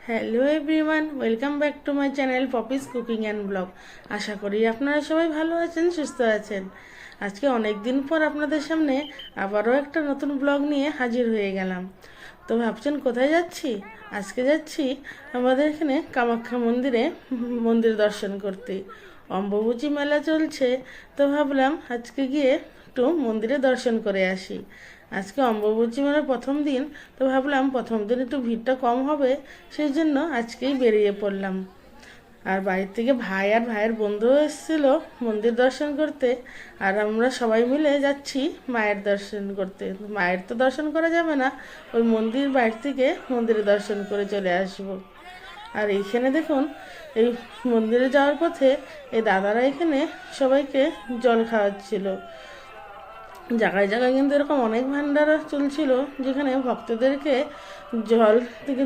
Hello everyone, welcome back to my channel Poppy's cooking and blog. আশা করি আপনারা সবাই ভালো আছেন, সুস্থ আছেন। আজকে অনেক দিন পর আপনাদের সামনে আবারও একটা নতুন ব্লগ নিয়ে হাজির হয়ে গেলাম। তো ভাবছেন কোথায় যাচ্ছি? আজকে যাচ্ছি আমাদের এখানে কামাখ্যা মন্দিরে মন্দির দর্শন করতে। অম্বুবাচী মেলা চলছে, তো ভাবলাম আজকে গিয়ে একটু মন্দিরে দর্শন করে আসি। আজকে অম্বুবাচী মেলার প্রথম দিন, তো ভাবলাম প্রথম দিন একটু ভিড়টা কম হবে, সেই জন্য আজকেই বেরিয়ে পড়লাম। আর বাড়ির থেকে ভাই আর ভাইয়ের বন্ধুও এসেছিলো মন্দির দর্শন করতে। আর আমরা সবাই মিলে যাচ্ছি মায়ের দর্শন করতে। মায়ের তো দর্শন করা যাবে না, ওই মন্দির বাইরে থেকে মন্দিরে দর্শন করে চলে আসব। আর এইখানে দেখুন, এই মন্দিরে যাওয়ার পথে এই দাদারা এখানে সবাইকে জল খাওয়াচ্ছিল। জায়গায় জায়গায় কিন্তু এরকম অনেক ভান্ডারা চলছিল, যেখানে ভক্তদেরকে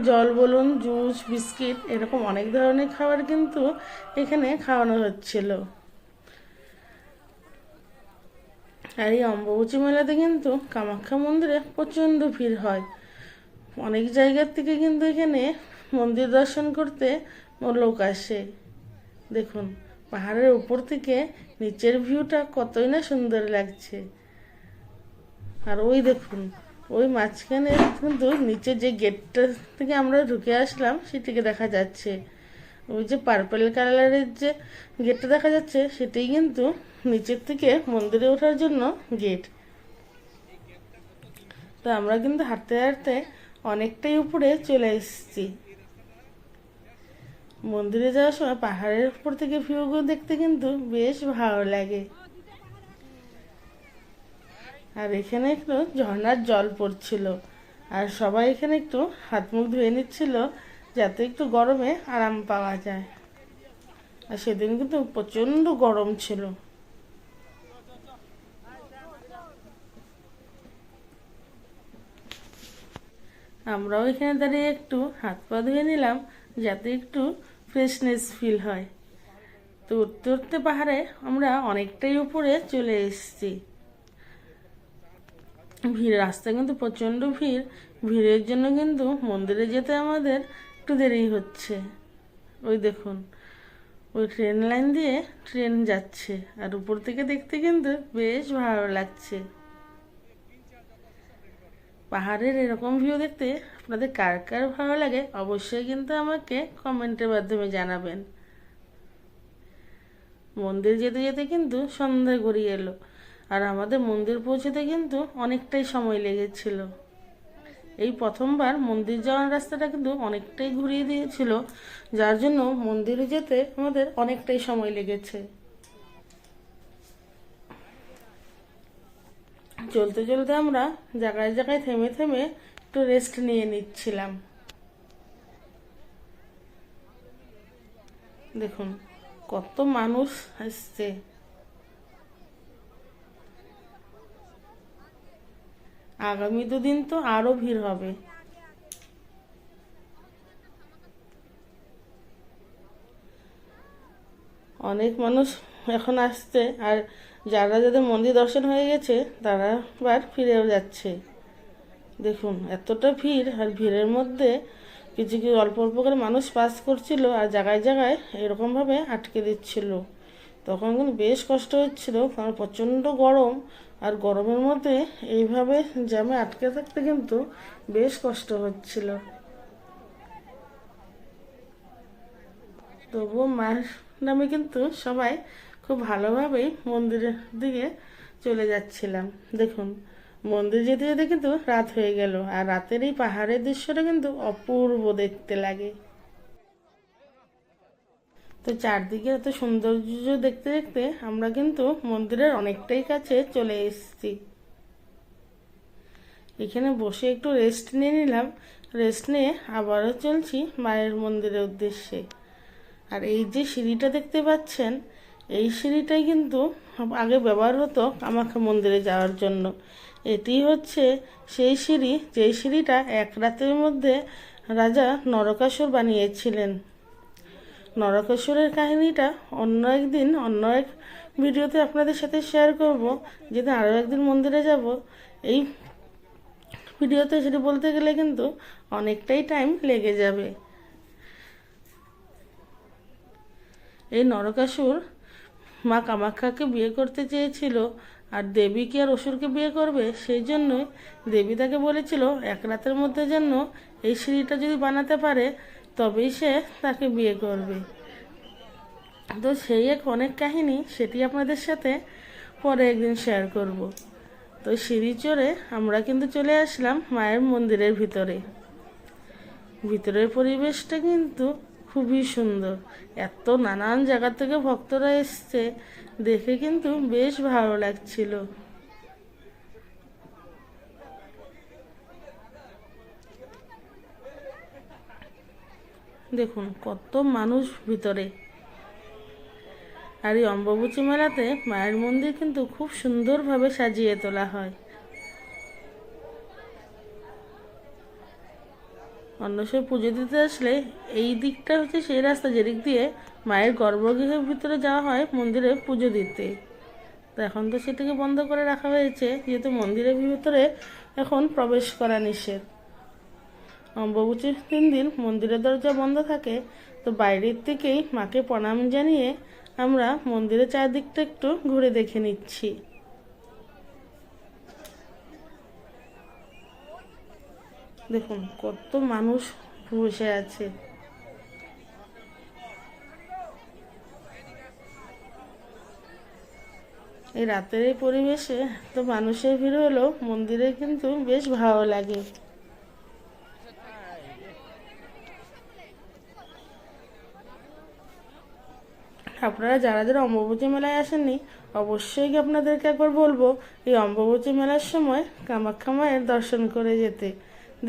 জল বলুন, জুস, বিস্কিট, এরকম অনেক ধরনের খাবার কিন্তু এখানে খাওয়ানো হচ্ছিল। আর এই অম্বুবাচী মেলাতে কিন্তু কামাখ্যা মন্দিরে প্রচণ্ড ভিড় হয়। অনেক জায়গার থেকে কিন্তু এখানে মন্দির দর্শন করতে লোক আসে। দেখুন, পাহাড়ের উপর থেকে নিচের ভিউটা কতই না সুন্দর লাগছে। আর ওই দেখুন, ওই মাঝখানে কিন্তু নিচে যে গেটটা থেকে আমরা ঢুকে আসলাম সেটিকে দেখা যাচ্ছে। ওই যে পার্পল কালারের যে গেটটা দেখা যাচ্ছে, সেটাই কিন্তু নিচের থেকে মন্দিরে ওঠার জন্য গেট। তো আমরা কিন্তু হাঁটতে হাঁটতে অনেকটাই উপরে চলে এসেছি। মন্দিরে যাওয়ার সময় পাহাড়ের উপর থেকে ভিউগুলো দেখতে কিন্তু বেশ ভালো লাগে। আর এখানে একটু ঝর্ণার জল পড়ছিল, আর সবাই এখানে একটু হাত মুখ ধুয়ে নিচ্ছিল, যাতে একটু গরমে আরাম পাওয়া যায়। আর সেদিন কিন্তু প্রচণ্ড গরম ছিল। আমরাও এখানে দাঁড়িয়ে একটু হাত পা ধুয়ে নিলাম, যাতে একটু ফ্রেশনেস ফিল হয়। তো উঠতে উঠতে পাহাড়ে আমরা অনেকটাই উপরে চলে এসেছি। ভিড়, রাস্তায় কিন্তু প্রচণ্ড ভিড়। ভিড়ের জন্য কিন্তু মন্দিরে যেতে আমাদের একটু দেরি হচ্ছে। ওই দেখুন, ওই ট্রেন লাইন দিয়ে ট্রেন যাচ্ছে, আর উপর থেকে দেখতে কিন্তু বেশ ভালো লাগছে। পাহাড়ের এরকম ভিউ দেখতে আপনাদের কার কার ভালো লাগে অবশ্যই কিন্তু আমাকে কমেন্টের মাধ্যমে জানাবেন। মন্দির যেতে যেতে কিন্তু সন্ধ্যা গড়িয়ে এলো, আর আমাদের মন্দির পৌঁছতে কিন্তু অনেকটাই সময় লেগেছিল। এই প্রথমবার মন্দির যাওয়ার রাস্তাটা কিন্তু অনেকটাই ঘুরিয়ে দিয়েছিল, যার জন্য মন্দিরে যেতে আমাদের অনেকটাই সময় লেগেছে। চলতে চলতে আমরা জায়গায় জায়গায় থেমে থেমে একটু রেস্ট নিয়ে নিচ্ছিলাম। দেখুন কত মানুষ আসছে। আগামী দুদিন তো আরো ভিড় হবে। অনেক মানুষ এখন আসছে, আর যারা যাদের মন্দির দর্শন হয়ে গেছে তারা আবার ফিরেও যাচ্ছে। দেখুন এতটা ভিড়, আর ভিড়ের মধ্যে কিছু কিছু অল্প অল্প করে মানুষ পাস করছিল, আর জায়গায় জায়গায় এরকমভাবে আটকে দিচ্ছিল। তখন কিন্তু বেশ কষ্ট হচ্ছিল, কারণ প্রচণ্ড গরম। আর গরমের মধ্যে এইভাবে জ্যামে আটকে থাকতে কিন্তু বেশ কষ্ট হচ্ছিল। তবুও মায়ের নামে কিন্তু সবাই খুব ভালোভাবেই মন্দিরের দিকে চলে যাচ্ছিলাম। দেখুন, মন্দির যেতে যেতে কিন্তু রাত হয়ে গেল, আর রাতের এই পাহাড়ের দৃশ্যটা কিন্তু অপূর্ব দেখতে লাগে। তো চারদিকে এত সৌন্দর্য দেখতে দেখতে আমরা কিন্তু মন্দিরের অনেকটাই কাছে চলে এসেছি। এখানে বসে একটু রেস্ট নিয়ে নিলাম। রেস্ট নিয়ে আবারও চলছি মায়ের মন্দিরের উদ্দেশ্যে। আর এই যে সিঁড়িটা দেখতে পাচ্ছেন, এই সিঁড়িটাই কিন্তু আগে ব্যবহার হতো কামাখ্যা মন্দিরে যাওয়ার জন্য। এটি হচ্ছে সেই সিঁড়ি, যেই সিঁড়িটা এক রাতের মধ্যে রাজা নরকাসুর বানিয়েছিলেন। নরকাসুরের কাহিনীটা অন্য একদিন অন্য এক ভিডিওতে আপনাদের সাথে শেয়ার করব। যেদিন আরও একদিন মন্দিরে যাব, এই ভিডিওতে সেটি বলতে গেলে কিন্তু অনেকটাই টাইম লেগে যাবে। এই নরকাসুর মা কামাখ্যাকে বিয়ে করতে চেয়েছিল, আর দেবী কি আর অসুরকে বিয়ে করবে? সেই জন্যই দেবী তাকে বলেছিল এক রাতের মধ্যে যেন এই সিঁড়িটা যদি বানাতে পারে তবেই সে তাকে বিয়ে করবে। তো সেই এক অনেক কাহিনী, সেটি আপনাদের সাথে পরে একদিন শেয়ার করব। তো সিঁড়ি চড়ে আমরা কিন্তু চলে আসলাম মায়ের মন্দিরের ভিতরে। ভিতরের পরিবেশটা কিন্তু খুবই সুন্দর। এত নানান জায়গা থেকে ভক্তরা এসছে, দেখে কিন্তু বেশ ভালো লাগছিল। দেখুন কত মানুষ ভিতরে। আর এই অম্বুবাচী মেলাতে মায়ের মন্দির কিন্তু খুব সুন্দরভাবে সাজিয়ে তোলা হয়। অন্য সব পুজো দিতে আসলে এই দিকটা হচ্ছে সেই রাস্তা যেদিক দিয়ে মায়ের গর্ভগৃহের ভিতরে যাওয়া হয় মন্দিরে পুজো দিতে। তো এখন তো সেটাকে বন্ধ করে রাখা হয়েছে, যেহেতু মন্দিরের ভিতরে এখন প্রবেশ করা নিষেধ। অম্বুবাচীর 3 দিন মন্দিরের দরজা বন্ধ থাকে। তো বাইরের থেকেই মাকে প্রণাম জানিয়ে আমরা মন্দিরের চারদিকটা একটু ঘুরে দেখে নিচ্ছি। দেখুন কত মানুষ বসে আছে। এই রাতের এই পরিবেশে তো মানুষের ভিড় হলেও মন্দিরে কিন্তু বেশ ভালো লাগে। আপনারা যারা যারা অম্বুবাচী মেলায় আসেননি, অবশ্যই আপনাদেরকে একবার বলবো এই অম্বুবাচী মেলার সময় কামাখ্যা মায়ের দর্শন করে যেতে।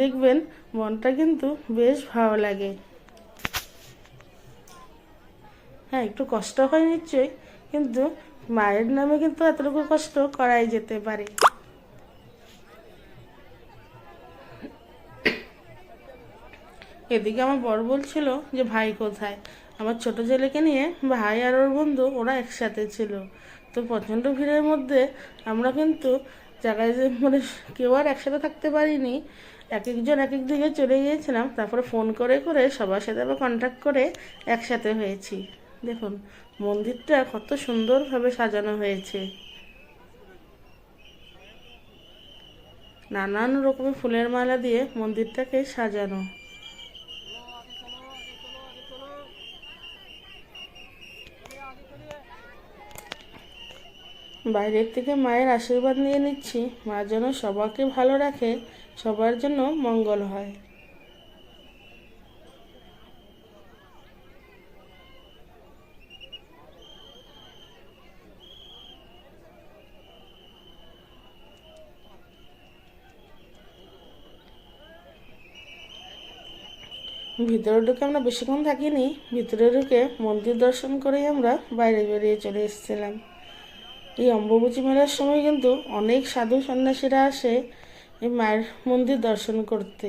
দেখবেন মনটা কিন্তু বেশ ভালো লাগে। হ্যাঁ, একটু কষ্ট হয় নিশ্চয়ই, কিন্তু মায়ের নামে কিন্তু এতটুকু কষ্ট করাই যেতে পারে। এদিকে আমার বর বলছিল যে ভাই কোথায়। আমার ছোট ছেলেকে নিয়ে ভাই আর ওর বন্ধু ওরা একসাথে ছিল। তো প্রচণ্ড ভিড়ের মধ্যে আমরা কিন্তু জায়গায় মানে কেউ আর একসাথে থাকতে পারিনি। এক একজন এক এক দিকে চলে গিয়েছিলাম। তারপরে ফোন করে করে সবার সাথে আবার কন্ট্যাক্ট করে একসাথে হয়েছি। দেখুন মন্দিরটা কত সুন্দরভাবে সাজানো হয়েছে। নানান রকমের ফুলের মালা দিয়ে মন্দিরটাকে সাজানো। বাইরের থেকে মায়ের আশীর্বাদ নিয়ে নিচ্ছি, মা যেন সবাইকে ভালো রাখে, সবার জন্য মঙ্গল হয়। ভিতরে ঢুকে আমরা বেশিক্ষণ থাকিনি। ভিতরে ঢুকে মন্দির দর্শন করেই আমরা বাইরে বেরিয়ে চলে এসেছিলাম। এই অম্বুবাচী মেলার সময় কিন্তু অনেক সাধু সন্ন্যাসীরা আসে এই মায়ের মন্দির দর্শন করতে।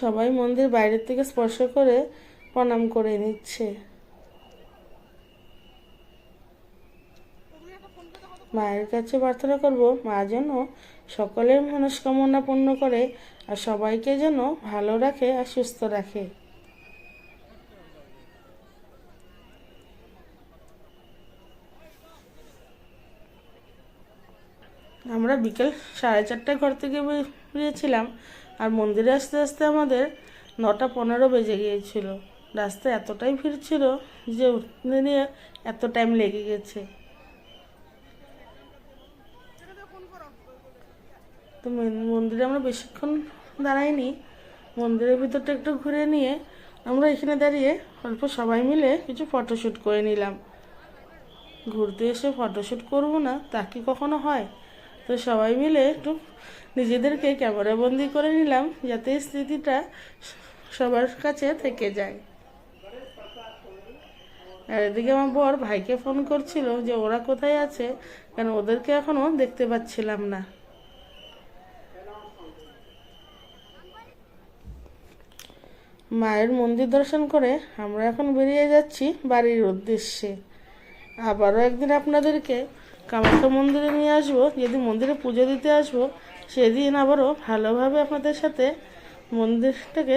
সবাই মন্দির বাইরের থেকে স্পর্শ করে প্রণাম করে নিচ্ছে। মায়ের কাছে প্রার্থনা করব মা যেন সকলের মনস্কামনা পূর্ণ করে আর সবাইকে যেন ভালো রাখে আর সুস্থ রাখে। আমরা বিকেল 4:30টায় ঘর থেকে বেরিয়েছিলাম, আর মন্দিরে আসতে আসতে আমাদের 9:15 বেজে গিয়েছিল। রাস্তায় এতটাই ভিড় ছিল যে উঠতে নিয়ে এত টাইম লেগে গেছে। তো মন্দিরে আমরা বেশিক্ষণ দাঁড়াইনি। মন্দিরের ভিতরটা একটু ঘুরে নিয়ে আমরা এখানে দাঁড়িয়ে অল্প সবাই মিলে কিছু ফটোশ্যুট করে নিলাম। ঘুরতে এসে ফটোশ্যুট করব না তা কি কখনো হয়? তো সবাই মিলে একটু নিজেদেরকে ক্যামেরাবন্দি করে নিলাম, যাতে স্মৃতিটা সবার কাছে থেকে যায়। আর এদিকে আমার বর ভাইকে ফোন করছিল যে ওরা কোথায় আছে, কেন ওদেরকে এখনো দেখতে পাচ্ছিলাম না। মায়ের মন্দির দর্শন করে আমরা এখন বেরিয়ে যাচ্ছি বাড়ির উদ্দেশ্যে। আবারও একদিন আপনাদেরকে কামাখ্যা মন্দিরে নিয়ে আসবো, যেদিন মন্দিরে পুজো দিতে আসবো সেদিন আবারও ভালোভাবে আপনাদের সাথে মন্দিরটাকে